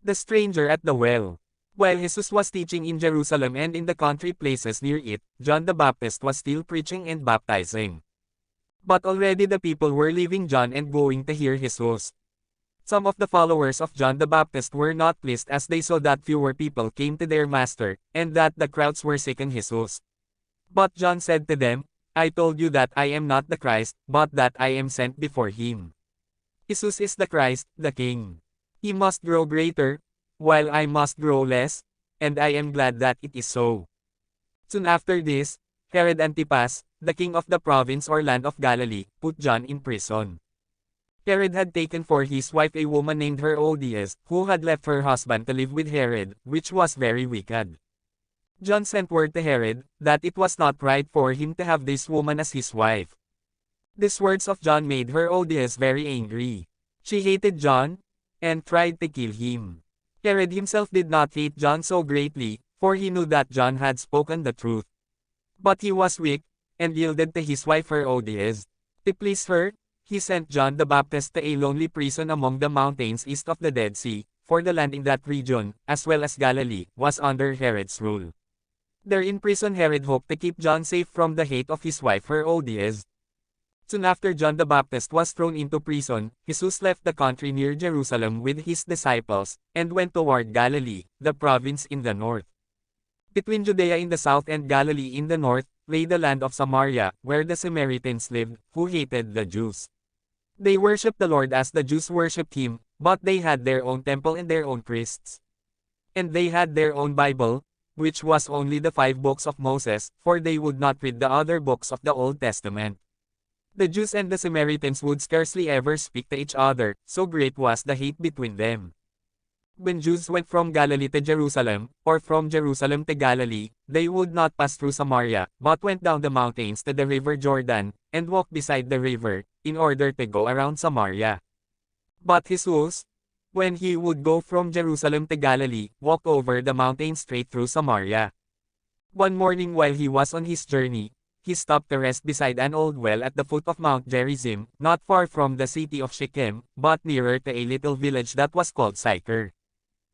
The stranger at the well. While Jesus was teaching in Jerusalem and in the country places near it, John the Baptist was still preaching and baptizing. But already the people were leaving John and going to hear Jesus. Some of the followers of John the Baptist were not pleased as they saw that fewer people came to their master, and that the crowds were seeking Jesus. But John said to them, I told you that I am not the Christ, but that I am sent before him. Jesus is the Christ, the King. He must grow greater, while I must grow less, and I am glad that it is so. Soon after this, Herod Antipas, the king of the province or land of Galilee, put John in prison. Herod had taken for his wife a woman named Herodias, who had left her husband to live with Herod, which was very wicked. John sent word to Herod, that it was not right for him to have this woman as his wife. These words of John made Herodias very angry. She hated John, and tried to kill him. Herod himself did not hate John so greatly, for he knew that John had spoken the truth. But he was weak, and yielded to his wife Herodias. To please her, he sent John the Baptist to a lonely prison among the mountains east of the Dead Sea, for the land in that region, as well as Galilee, was under Herod's rule. There in prison Herod hoped to keep John safe from the hate of his wife Herodias. Soon after John the Baptist was thrown into prison, Jesus left the country near Jerusalem with his disciples, and went toward Galilee, the province in the north. Between Judea in the south and Galilee in the north, lay the land of Samaria, where the Samaritans lived, who hated the Jews. They worshipped the Lord as the Jews worshipped him, but they had their own temple and their own priests. And they had their own Bible, which was only the 5 books of Moses, for they would not read the other books of the Old Testament. The Jews and the Samaritans would scarcely ever speak to each other, so great was the hate between them. When Jews went from Galilee to Jerusalem, or from Jerusalem to Galilee, they would not pass through Samaria, but went down the mountains to the river Jordan, and walked beside the river, in order to go around Samaria. But Jesus, when he would go from Jerusalem to Galilee, walked over the mountain straight through Samaria. One morning while he was on his journey, he stopped to rest beside an old well at the foot of Mount Gerizim, not far from the city of Shechem, but nearer to a little village that was called Sychar.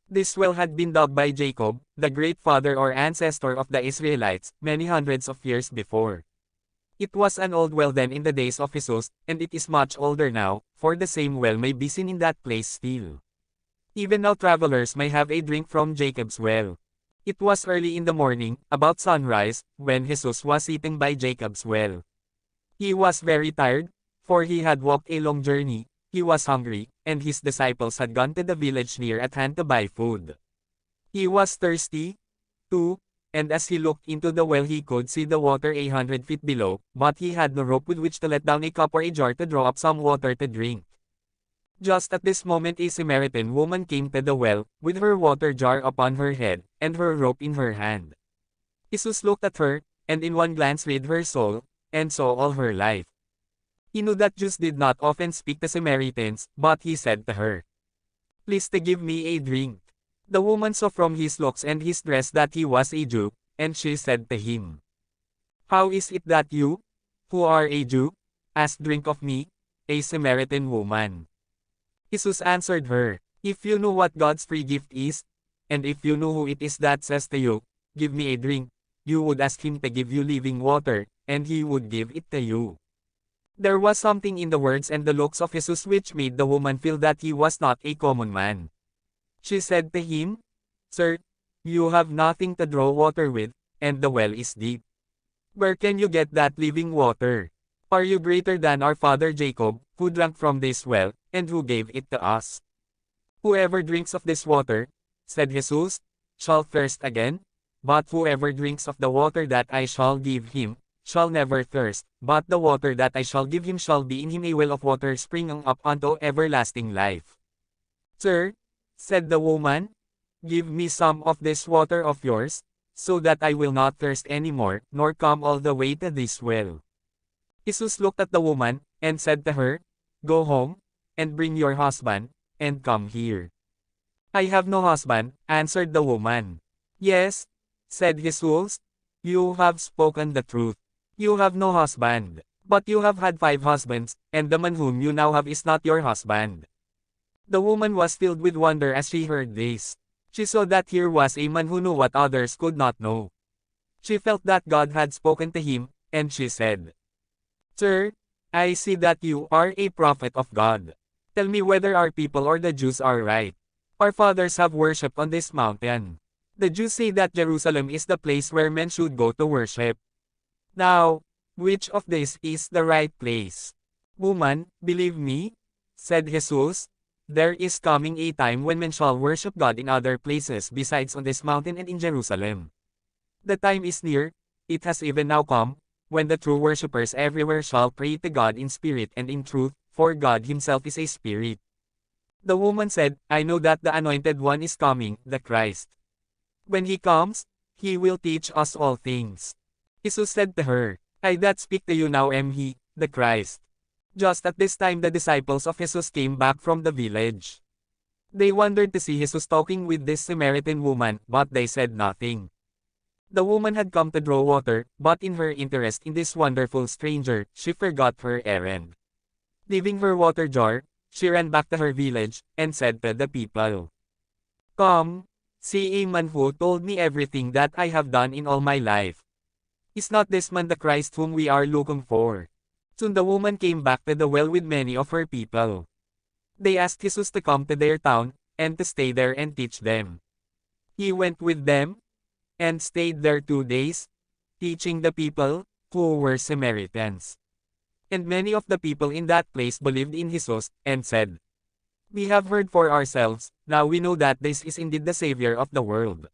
This well had been dug by Jacob, the great father or ancestor of the Israelites, many hundreds of years before. It was an old well then in the days of Jesus, and it is much older now, for the same well may be seen in that place still. Even now travelers may have a drink from Jacob's well. It was early in the morning, about sunrise, when Jesus was sitting by Jacob's well. He was very tired, for he had walked a long journey, he was hungry, and his disciples had gone to the village near at hand to buy food. He was thirsty, too, and as he looked into the well he could see the water 100 feet below, but he had no rope with which to let down a cup or a jar to draw up some water to drink. Just at this moment a Samaritan woman came to the well, with her water jar upon her head, and her rope in her hand. Jesus looked at her, and in one glance read her soul, and saw all her life. He knew that Jews did not often speak to Samaritans, but he said to her, "Please to give me a drink." The woman saw from his looks and his dress that he was a Jew, and she said to him, "How is it that you, who are a Jew, ask drink of me, a Samaritan woman?" Jesus answered her, "If you knew what God's free gift is, and if you knew who it is that says to you, 'Give me a drink,' you would ask him to give you living water, and he would give it to you." There was something in the words and the looks of Jesus which made the woman feel that he was not a common man. She said to him, "Sir, you have nothing to draw water with, and the well is deep. Where can you get that living water? Are you greater than our father Jacob, who drank from this well, and who gave it to us? Whoever drinks of this water," said Jesus, "shall thirst again, but whoever drinks of the water that I shall give him, shall never thirst, but the water that I shall give him shall be in him a well of water springing up unto everlasting life." "Sir," said the woman, "give me some of this water of yours, so that I will not thirst any more, nor come all the way to this well." Jesus looked at the woman, and said to her, "Go home, and bring your husband, and come here." "I have no husband," answered the woman. "Yes," said Jesus, "you have spoken the truth. You have no husband, but you have had 5 husbands, and the man whom you now have is not your husband. The woman was filled with wonder as she heard this. She saw that here was a man who knew what others could not know. She felt that God had spoken to him, and she said, "Sir, I see that you are a prophet of God. Tell me whether our people or the Jews are right. Our fathers have worshipped on this mountain. The Jews say that Jerusalem is the place where men should go to worship. Now, which of these is the right place?" "Woman, believe me," said Jesus, "there is coming a time when men shall worship God in other places besides on this mountain and in Jerusalem. The time is near, it has even now come, when the true worshippers everywhere shall pray to God in spirit and in truth, for God himself is a spirit." The woman said, "I know that the Anointed One is coming, the Christ. When he comes, he will teach us all things." Jesus said to her, "I that speak to you now am he, the Christ." Just at this time the disciples of Jesus came back from the village. They wondered to see Jesus talking with this Samaritan woman, but they said nothing. The woman had come to draw water, but in her interest in this wonderful stranger, she forgot her errand. Leaving her water jar, she ran back to her village, and said to the people, "Come, see a man who told me everything that I have done in all my life. Is not this man the Christ whom we are looking for?" Soon the woman came back to the well with many of her people. They asked Jesus to come to their town, and to stay there and teach them. He went with them, and stayed there 2 days, teaching the people, who were Samaritans. And many of the people in that place believed in Jesus, and said, "We have heard for ourselves, now we know that this is indeed the Savior of the world."